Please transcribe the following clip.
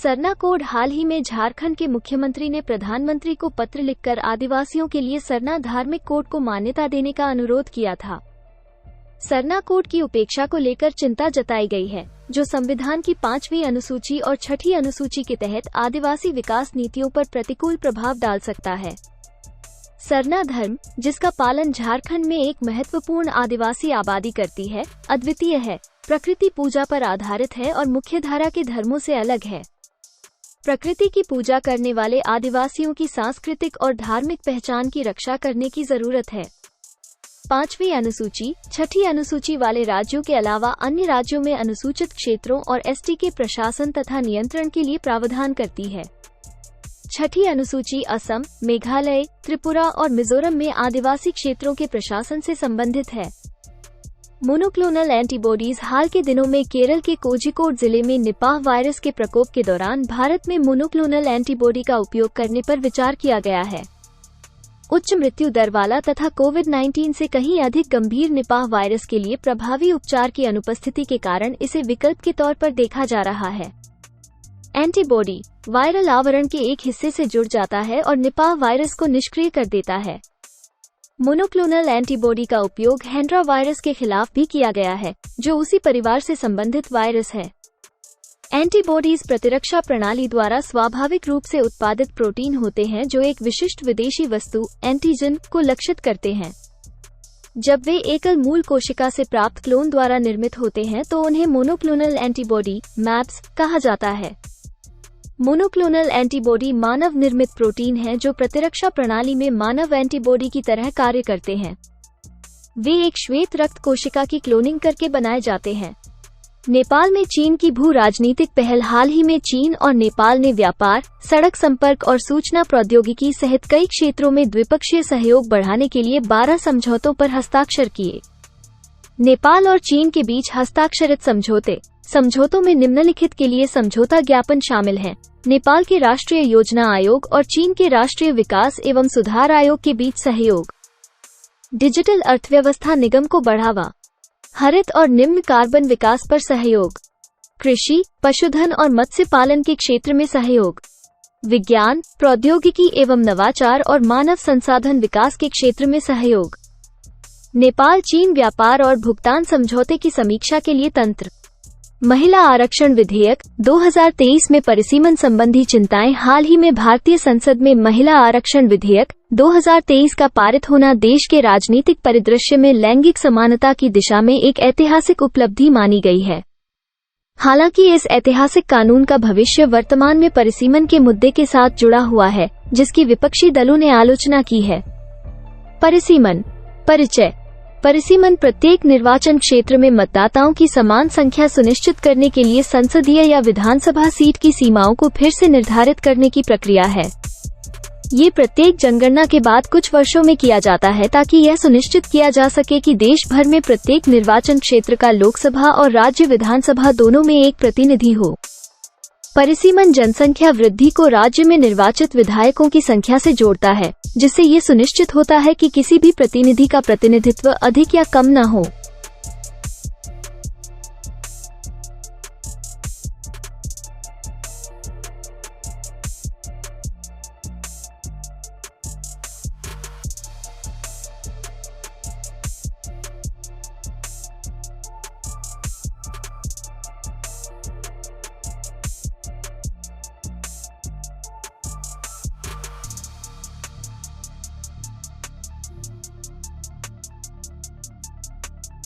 Sarna code. हाल ही में झारखंड के मुख्यमंत्री ने प्रधानमंत्री को पत्र लिखकर आदिवासियों के लिए सरना धार्मिक कोड को मान्यता देने का अनुरोध किया था। सरना कोड की उपेक्षा को लेकर चिंता जताई गई है, जो संविधान की 5वीं अनुसूची और 6ठी अनुसूची के तहत आदिवासी विकास नीतियों पर प्रतिकूल प्रभाव डाल सकता है। सरना धर्म, जिसका पालन झारखंड में एक महत्वपूर्ण आदिवासी आबादी करती है, अद्वितीय है, प्रकृति पूजा पर आधारित है और मुख्यधारा के धर्मों से अलग है। प्रकृति की पूजा करने वाले आदिवासियों की सांस्कृतिक और धार्मिक पहचान की रक्षा करने की जरूरत है। 5वीं अनुसूची, 6ठी अनुसूची वाले राज्यों के अलावा अन्य राज्यों में अनुसूचित क्षेत्रों और एसटी के प्रशासन तथा नियंत्रण के लिए प्रावधान करती है। 6ठी अनुसूची असम, मेघालय, त्रिपुरा और मिजोरम में आदिवासी क्षेत्रों के प्रशासन से संबंधित है। Monoclonal antibodies. हाल के दिनों में केरल के कोझिकोड जिले में निपाह वायरस के प्रकोप के दौरान भारत में मोनोक्लोनल एंटीबॉडी का उपयोग करने पर विचार किया गया है। उच्च मृत्यु दर वाला तथा कोविड-19 से कहीं अधिक गंभीर निपाह वायरस के लिए प्रभावी उपचार की अनुपस्थिति के कारण इसे विकल्प के तौर पर देखा जा रहा है। एंटीबॉडी वायरल आवरण के एक हिस्से से जुड़ जाता है और निपाह वायरस को निष्क्रिय कर देता है। मोनोक्लोनल एंटीबॉडी का उपयोग हैंड्रा वायरस के खिलाफ भी किया गया है, जो उसी परिवार से संबंधित वायरस है। एंटीबॉडीज प्रतिरक्षा प्रणाली द्वारा स्वाभाविक रूप से उत्पादित प्रोटीन होते हैं जो एक विशिष्ट विदेशी वस्तु एंटीजन को लक्षित करते हैं। जब वे एकल मूल कोशिका से प्राप्त क्लोन द्वारा निर्मित होते हैं तो उन्हें मोनोक्लोनल एंटीबॉडी मैप्स कहा जाता है। मोनोक्लोनल एंटीबॉडी मानव निर्मित प्रोटीन हैं जो प्रतिरक्षा प्रणाली में मानव एंटीबॉडी की तरह कार्य करते हैं। वे एक श्वेत रक्त कोशिका की क्लोनिंग करके बनाए जाते हैं। नेपाल में चीन की भू राजनीतिक पहल। हाल ही में चीन और नेपाल ने व्यापार, सड़क संपर्क और सूचना प्रौद्योगिकी सहित कई क्षेत्रों में द्विपक्षीय सहयोग बढ़ाने के लिए 12 समझौतों पर हस्ताक्षर किए। नेपाल और चीन के बीच हस्ताक्षरित समझौतों में निम्नलिखित के लिए समझौता ज्ञापन शामिल हैं। नेपाल के राष्ट्रीय योजना आयोग और चीन के राष्ट्रीय विकास एवं सुधार आयोग के बीच सहयोग। डिजिटल अर्थव्यवस्था निगम को बढ़ावा। हरित और निम्न कार्बन विकास पर सहयोग। कृषि, पशुधन और मत्स्य पालन के क्षेत्र में सहयोग। विज्ञान, प्रौद्योगिकी एवं नवाचार और मानव संसाधन विकास के क्षेत्र में सहयोग। नेपाल चीन व्यापार और भुगतान समझौते की समीक्षा के लिए तंत्र। महिला आरक्षण विधेयक 2023 में परिसीमन संबंधी चिंताएं। हाल ही में भारतीय संसद में महिला आरक्षण विधेयक 2023 का पारित होना देश के राजनीतिक परिदृश्य में लैंगिक समानता की दिशा में एक ऐतिहासिक उपलब्धि मानी गई है। हालांकि इस ऐतिहासिक कानून का भविष्य वर्तमान में परिसीमन के मुद्दे के साथ जुड़ा हुआ है, जिसकी विपक्षी दलों ने आलोचना की है। परिसीमन परिचय। परिसीमन प्रत्येक निर्वाचन क्षेत्र में मतदाताओं की समान संख्या सुनिश्चित करने के लिए संसदीय या विधानसभा सीट की सीमाओं को फिर से निर्धारित करने की प्रक्रिया है। ये प्रत्येक जनगणना के बाद कुछ वर्षों में किया जाता है ताकि यह सुनिश्चित किया जा सके कि देश भर में प्रत्येक निर्वाचन क्षेत्र का लोकसभा और राज्य विधानसभा दोनों में एक प्रतिनिधि हो। परिसीमन जनसंख्या वृद्धि को राज्य में निर्वाचित विधायकों की संख्या से जोड़ता है, जिससे ये सुनिश्चित होता है कि किसी भी प्रतिनिधि का प्रतिनिधित्व अधिक या कम न हो।